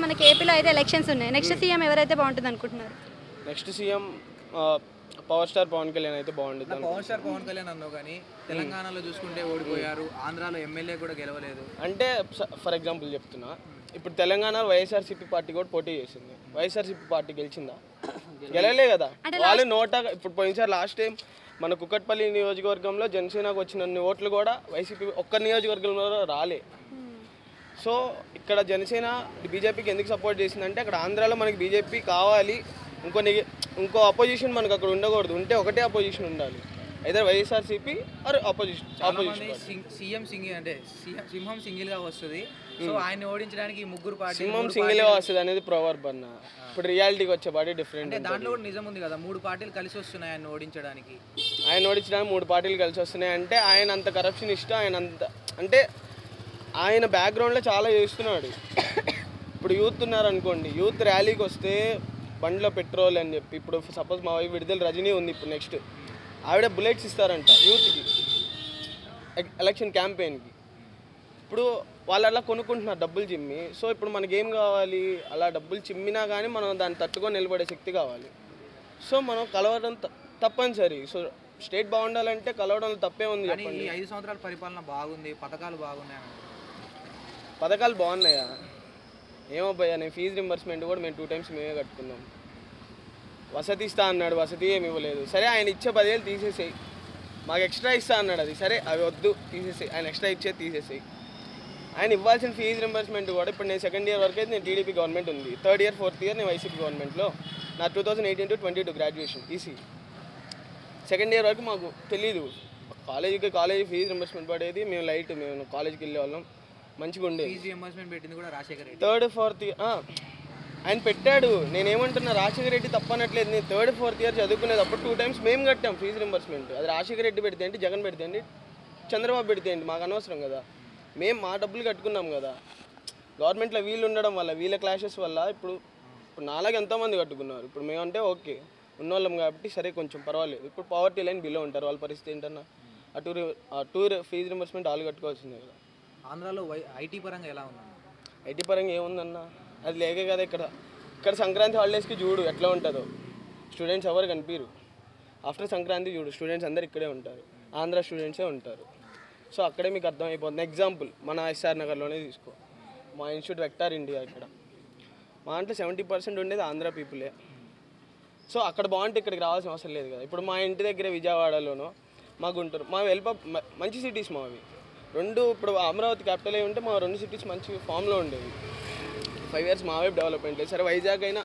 మనకి ఏపీలో అయితే ఎలక్షన్స్ ఉన్నాయి. నెక్స్ట్ సీఎం ఎవరైతే బాగుంటుంది అనుకుంటున్నారు? Next CM power star Pawan Kalyan అయితే బాగుంటుంది. పవర్ స్టార్ పవన్ కళ్యాణ్ అన్నావు కానీ తెలంగాణలో చూసుకుంటే ఓడిపోయారు, ఆంధ్రాలో ఎమ్మెల్యే కూడా గెలవలేదు. అంటే ఫర్ ఎగ్జాంపుల్ చెప్తున్నా, ఇప్పుడు తెలంగాణ వైఎస్ఆర్సీపీ పార్టీ కూడా పోటీ చేసింది. వైఎస్ఆర్సీపీ పార్టీ గెలిచిందా? గెలవలే కదా. వాళ్ళు ఇప్పుడు పోయినసారి లాస్ట్ టైం మన కుక్కట్పల్లి నియోజకవర్గంలో జనసేనకు వచ్చిన ఓట్లు కూడా వైసీపీ ఒక్క నియోజకవర్గంలో రాలే. సో ఇక్కడ జనసేన బీజేపీకి ఎందుకు సపోర్ట్ చేసిందంటే అక్కడ ఆంధ్రాలో మనకి బీజేపీ కావాలి, ఇంకో అపోజిషన్ మనకు అక్కడ ఉండకూడదు, ఉంటే ఒకటే అపోజిషన్ ఉండాలి, అయితే YSRCP are opposition. CM single అంటే సింహం సింగిల్ గా వస్తుంది, సో ఆయన ఓడించడానికి ముగ్గురు పార్టీ సింహం సింగిల్ గా వస్తుంది అనేది ప్రవర్బ్ అన్న. ఇప్పుడు రియాలిటీకి వచ్చే పార్టీ డిఫరెంట్. దాంట్లో కూడా నిజం ఉంది కదా, 3 పార్టీలు కలిసి వస్తున్నాయి ఆయన ఓడించడానికి. 3 పార్టీలు కలిసి వస్తున్నాయి అంటే ఆయన అంత కరప్షన్ ఇష్టం, ఆయన అంత అంటే ఆయన బ్యాక్గ్రౌండ్లో చాలా చేస్తున్నాడు. ఇప్పుడు యూత్ ఉన్నారనుకోండి, యూత్ ర్యాలీకి వస్తే బండిలో పెట్రోల్ అని చెప్పి, ఇప్పుడు సపోజ్ మా వైపు విడుదల రజనీ ఉంది, ఇప్పుడు నెక్స్ట్ ఆవిడ బుల్లెట్స్ ఇస్తారంట యూత్కి ఎలక్షన్ క్యాంపెయిన్కి. ఇప్పుడు వాళ్ళు అలా కొనుక్కుంటున్నారు డబ్బులు చిమ్మి. సో ఇప్పుడు మనకేం కావాలి, అలా డబ్బులు చిమ్మినా కానీ మనం దాన్ని తట్టుకొని నిలబడే శక్తి కావాలి. సో మనం కలవడం తప్పనిసరి. సో స్టేట్ బాగుండాలంటే కలవడంలో తప్పే ఉంది చెప్పండి. ఈ 5 సంవత్సరాల పరిపాలన బాగుంది, పథకాలు బాగున్నాయి. పథకాలు బాగున్నాయా? ఏమో భయ్యా, నేను ఫీజు రింబర్స్మెంట్ కూడా మేము 2 times మేమే కట్టుకున్నాం. వసతి ఇస్తా అన్నాడు, వసతి ఏమి ఇవ్వలేదు. సరే ఆయన ఇచ్చే 10,000 తీసేసేయి, మాకు ఎక్స్ట్రా ఇస్తా అన్నాడు, అది సరే అవి వద్దు తీసేసేయి, ఆయన ఎక్స్ట్రా ఇచ్చేది తీసేసేయి. ఆయన ఇవ్వాల్సిన ఫీజు రింబర్స్మెంట్ కూడా ఇప్పుడు నేను 2nd year వరకు అయితే నేను టీడీపీ గవర్నమెంట్ ఉంది, 3rd year 4th year నేను వైసీపీ గవర్నమెంట్లో. నా 2018 to 22 graduation EC. 2nd year వరకు మాకు తెలీదు, కాలేజీ ఫీజు రింబర్స్మెంట్ పడేది, మేము మేము కాలేజీకి వెళ్ళే వాళ్ళం, మంచిగా ఉండేది. 3rd 4th year ఆయన పెట్టాడు. నేనేమంటున్నా, రాజశేఖర రెడ్డి తప్పనట్లేదు. నేను 3rd 4th year చదువుకునేటప్పుడు 2 times మేము కట్టాం ఫీజు రింబర్స్మెంట్. అది రాజశేఖర రెడ్డి పెడితే ఏంటి, జగన్ పెడితే ఏంటి, చంద్రబాబు పెడితే ఏంటి, మాకు అనవసరం కదా. మేము మా డబ్బులు కట్టుకున్నాం కదా. గవర్నమెంట్లో వీళ్ళు ఉండడం వల్ల, వీళ్ళ క్లాషెస్ వల్ల ఇప్పుడు నాలాగా ఎంతోమంది కట్టుకున్నారు. ఇప్పుడు మేమంటే ఓకే ఉన్నోళ్ళం కాబట్టి సరే కొంచెం పర్వాలేదు. ఇప్పుడు పవర్టీ లైన్ బిలో ఉంటారు, వాళ్ళ పరిస్థితి ఏంటన్నా ఆ టూర్ ఫీజు రింబర్స్మెంట్ వాళ్ళు కట్టుకోవాల్సిందే కదా. ఆంధ్రాలో ఐటీ పరంగా ఎలా ఉందన్న? ఐటీ పరంగా ఏముందన్న, అది లేకే కదా. ఇక్కడ సంక్రాంతి హాలిడేస్కి చూడు ఎట్లా ఉంటుందో, స్టూడెంట్స్ ఎవరు కనిపించరు. ఆఫ్టర్ సంక్రాంతి చూడు స్టూడెంట్స్ అందరు ఇక్కడే ఉంటారు, ఆంధ్ర స్టూడెంట్సే ఉంటారు. సో అక్కడే మీకు అర్థమైపోతుంది. ఎగ్జాంపుల్ మన ఎస్ఆర్ నగర్లోనే తీసుకో, మా ఇన్స్టిట్యూట్ వెక్టార్ ఇండియా, ఇక్కడ మా దాంట్లో 70% ఉండేది ఆంధ్ర పీపులే. సో అక్కడ బాగుంటే ఇక్కడికి రావాల్సిన అవసరం లేదు కదా. ఇప్పుడు మా ఇంటి దగ్గర విజయవాడలోనో, మా గుంటూరు, మా మంచి సిటీస్ మావి 2. ఇప్పుడు అమరావతి క్యాపిటల్ అయి ఉంటే మా 2 cities మంచి ఫామ్లో ఉండేవి. 5 years మా వైపు డెవలప్మెంట్ లేదు. సరే వైజాగ్ అయినా